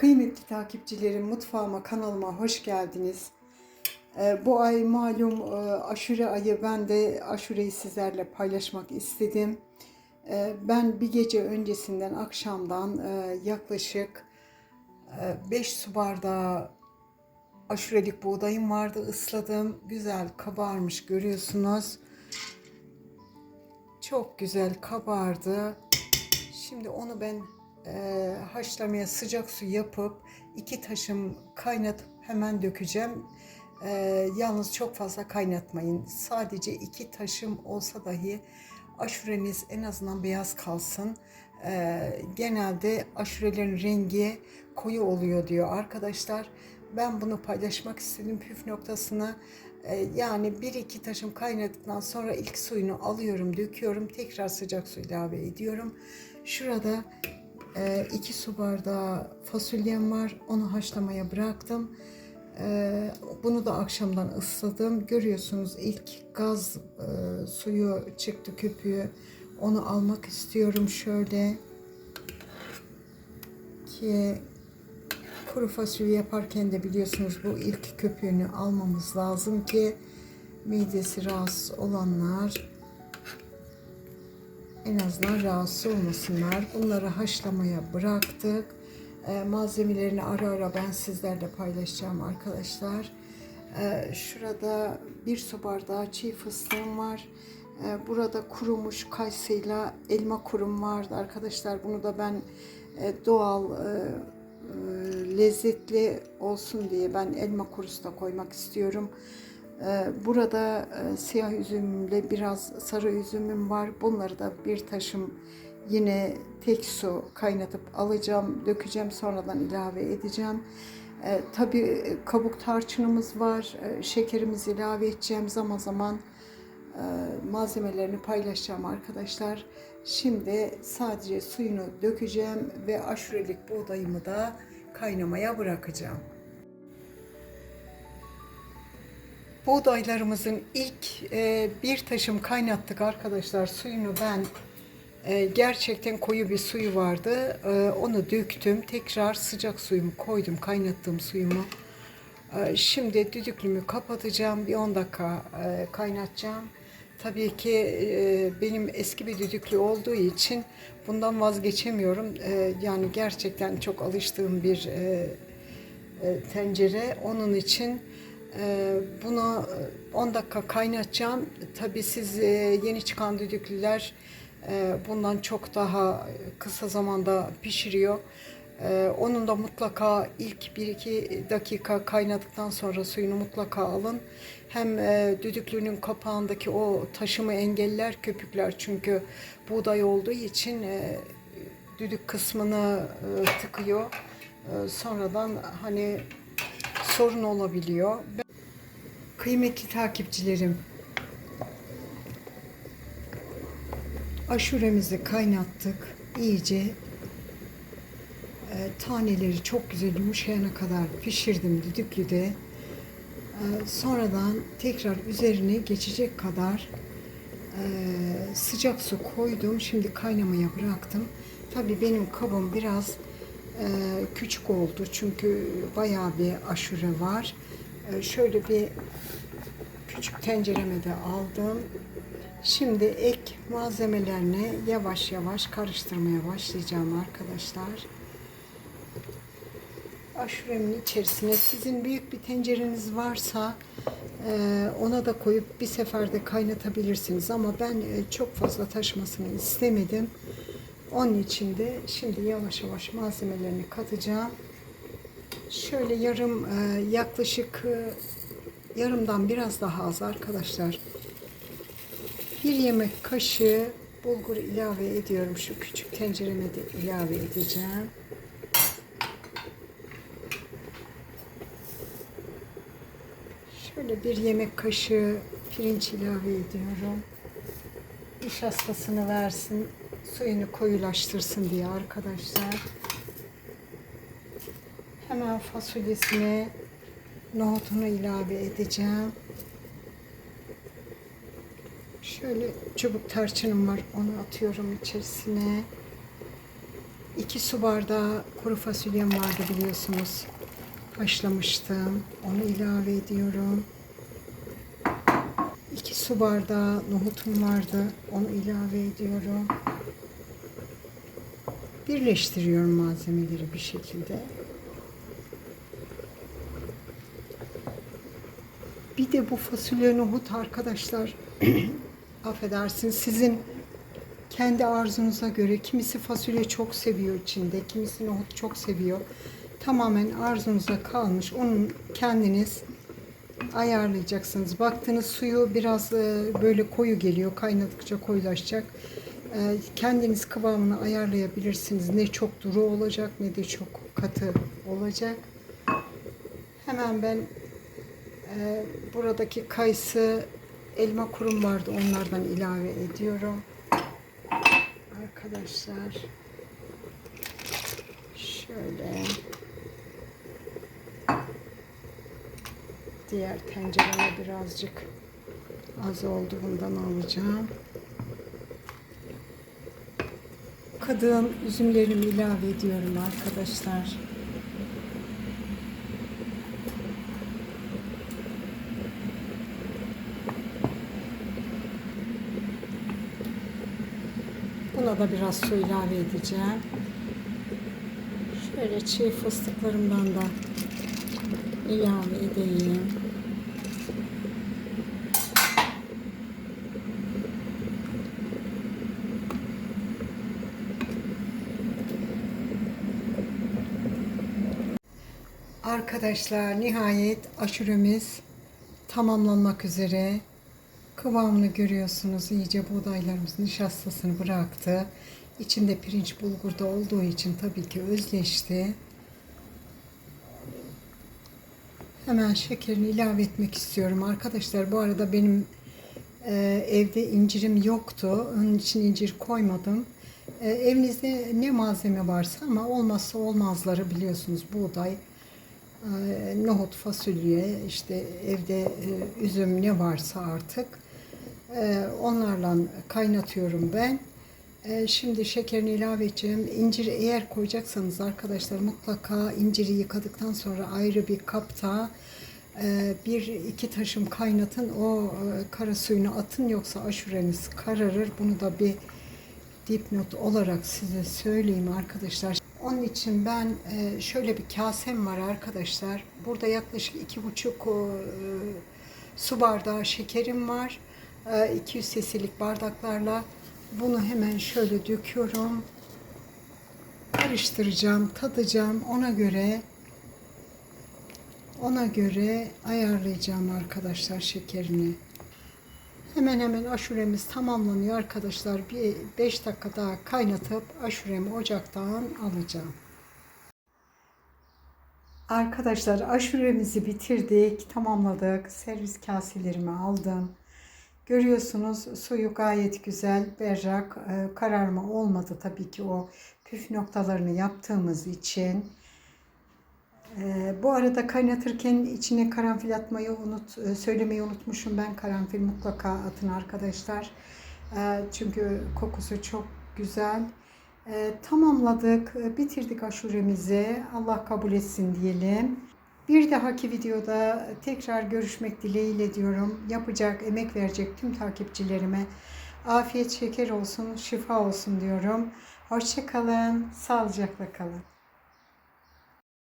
Kıymetli takipçilerim, mutfağıma, kanalıma hoş geldiniz. Bu ay malum aşure ayı, ben de aşureyi sizlerle paylaşmak istedim. Ben bir gece öncesinden, akşamdan yaklaşık 5 su bardağı aşurelik buğdayım vardı, ısladım. Güzel kabarmış, görüyorsunuz. Çok güzel kabardı. Şimdi onu ben haşlamaya sıcak su yapıp 2 taşım kaynatıp hemen dökeceğim. Yalnız çok fazla kaynatmayın. Sadece 2 taşım olsa dahi aşureniz en azından beyaz kalsın. Genelde aşurelerin rengi koyu oluyor diyor arkadaşlar. Ben bunu paylaşmak istedim püf noktasını. Yani 1-2 taşım kaynadıktan sonra ilk suyunu alıyorum, döküyorum. Tekrar sıcak su ilave ediyorum. Şurada 2 su bardağı fasulyem var. Onu haşlamaya bıraktım. Bunu da akşamdan ısladım. Görüyorsunuz ilk gaz suyu çıktı, köpüğü. Onu almak istiyorum şöyle ki kuru fasulye yaparken de biliyorsunuz bu ilk köpüğünü almamız lazım ki midesi rahatsız olanlar en azından rahatsız olmasınlar. Bunları haşlamaya bıraktık. Malzemelerini ara ara ben sizlerle paylaşacağım arkadaşlar. Şurada 1 su bardağı çiğ fıstığım var. Burada kurumuş kayısıyla elma kurum vardı arkadaşlar. Bunu da ben doğal lezzetli olsun diye ben elma kurusu da koymak istiyorum. Burada siyah üzümle biraz sarı üzümüm var. Bunları da bir taşım yine tek su kaynatıp alacağım, dökeceğim, sonradan ilave edeceğim. Tabii kabuk tarçınımız var, şekerimizi ilave edeceğim, zaman zaman malzemelerini paylaşacağım arkadaşlar. Şimdi sadece suyunu dökeceğim ve aşurelik buğdayımı da kaynamaya bırakacağım. Buğdaylarımızın ilk bir taşım kaynattık arkadaşlar. Suyunu ben gerçekten koyu bir suyu vardı. Onu döktüm. Tekrar sıcak suyumu koydum. Kaynattığım suyumu. Şimdi düdüklümü kapatacağım. Bir 10 dakika kaynatacağım. Tabii ki benim eski bir düdüklü olduğu için bundan vazgeçemiyorum. Yani gerçekten çok alıştığım bir tencere. Onun için bunu 10 dakika kaynatacağım. Tabii siz yeni çıkan düdüklüler bundan çok daha kısa zamanda pişiriyor. Onun da mutlaka ilk 1-2 dakika kaynadıktan sonra suyunu mutlaka alın. Hem düdüklünün kapağındaki o taşımı engeller köpükler, çünkü buğday olduğu için düdük kısmını tıkıyor. Sonradan hani sorun olabiliyor. Kıymetli takipçilerim, aşuremizi kaynattık. İyice taneleri çok güzel yumuşayana kadar pişirdim düdüklüde. Sonradan tekrar üzerine geçecek kadar sıcak su koydum. Şimdi kaynamaya bıraktım. Tabii benim kabım biraz küçük oldu çünkü bayağı bir aşure var. Şöyle bir küçük tencereme de aldım. Şimdi ek malzemelerini yavaş yavaş karıştırmaya başlayacağım arkadaşlar. Aşuremin içerisine sizin büyük bir tencereniz varsa ona da koyup bir seferde kaynatabilirsiniz. Ama ben çok fazla taşmasını istemedim. Onun için de şimdi yavaş yavaş malzemelerini katacağım. Şöyle yaklaşık yarımdan biraz daha az arkadaşlar. 1 yemek kaşığı bulgur ilave ediyorum. Şu küçük tencereme de ilave edeceğim. Şöyle 1 yemek kaşığı pirinç ilave ediyorum. Nişastasını versin, suyunu koyulaştırsın diye arkadaşlar. Hemen fasulyesine nohutunu ilave edeceğim. Şöyle çubuk tarçınım var, onu atıyorum içerisine. 2 su bardağı kuru fasulyem vardı biliyorsunuz. Haşlamıştım. Onu ilave ediyorum. 2 su bardağı nohutum vardı. Onu ilave ediyorum. Birleştiriyorum malzemeleri bir şekilde. Bir de bu fasulye nohut arkadaşlar affedersiniz, sizin kendi arzunuza göre, kimisi fasulye çok seviyor içinde, kimisi nohut çok seviyor. Tamamen arzunuza kalmış. Onun kendiniz ayarlayacaksınız. Baktığınız suyu biraz böyle koyu geliyor. Kaynadıkça koyulaşacak. Kendiniz kıvamını ayarlayabilirsiniz. Ne çok duru olacak ne de çok katı olacak. Hemen ben buradaki kayısı, elma kurum vardı. Onlardan ilave ediyorum. Arkadaşlar şöyle diğer tencereme birazcık az oldu, bundan alacağım. Kadığım üzümlerimi ilave ediyorum arkadaşlar. Buna da biraz su ilave edeceğim. Şöyle çiğ fıstıklarımdan da ilave edeyim. Arkadaşlar nihayet aşuremiz tamamlanmak üzere. Kıvamını görüyorsunuz. İyice buğdaylarımız nişastasını bıraktı. İçinde pirinç bulgurda olduğu için tabii ki özleşti. Hemen şekerini ilave etmek istiyorum. Arkadaşlar bu arada benim evde incirim yoktu. Onun için incir koymadım. Evinizde ne malzeme varsa, ama olmazsa olmazları biliyorsunuz, buğday, nohut, fasulye, işte evde üzüm ne varsa artık onlarla kaynatıyorum ben. Şimdi şekerini ilave edeceğim. İnciri eğer koyacaksanız arkadaşlar mutlaka inciri yıkadıktan sonra ayrı bir kapta 1-2 taşım kaynatın. O kara suyunu atın, yoksa aşureniz kararır. Bunu da bir dipnot olarak size söyleyeyim arkadaşlar. Onun için ben şöyle bir kasem var arkadaşlar. Burada yaklaşık 2,5 su bardağı şekerim var. 200 cc'lik bardaklarla bunu hemen şöyle döküyorum. Karıştıracağım, tadacağım. Ona göre ayarlayacağım arkadaşlar şekerini. Hemen hemen aşuremiz tamamlanıyor arkadaşlar. Bir 5 dakika daha kaynatıp aşuremi ocaktan alacağım. Arkadaşlar aşuremizi bitirdik, tamamladık. Servis kaselerimi aldım. Görüyorsunuz suyu gayet güzel, berrak, kararma olmadı tabii ki, o püf noktalarını yaptığımız için. Bu arada kaynatırken içine karanfil atmayı söylemeyi unutmuşum. Ben karanfil mutlaka atın arkadaşlar. Çünkü kokusu çok güzel. Tamamladık, bitirdik aşuremizi. Allah kabul etsin diyelim. Bir dahaki videoda tekrar görüşmek dileğiyle diyorum. Yapacak, emek verecek tüm takipçilerime afiyet şeker olsun, şifa olsun diyorum. Hoşça kalın, sağlıcakla kalın.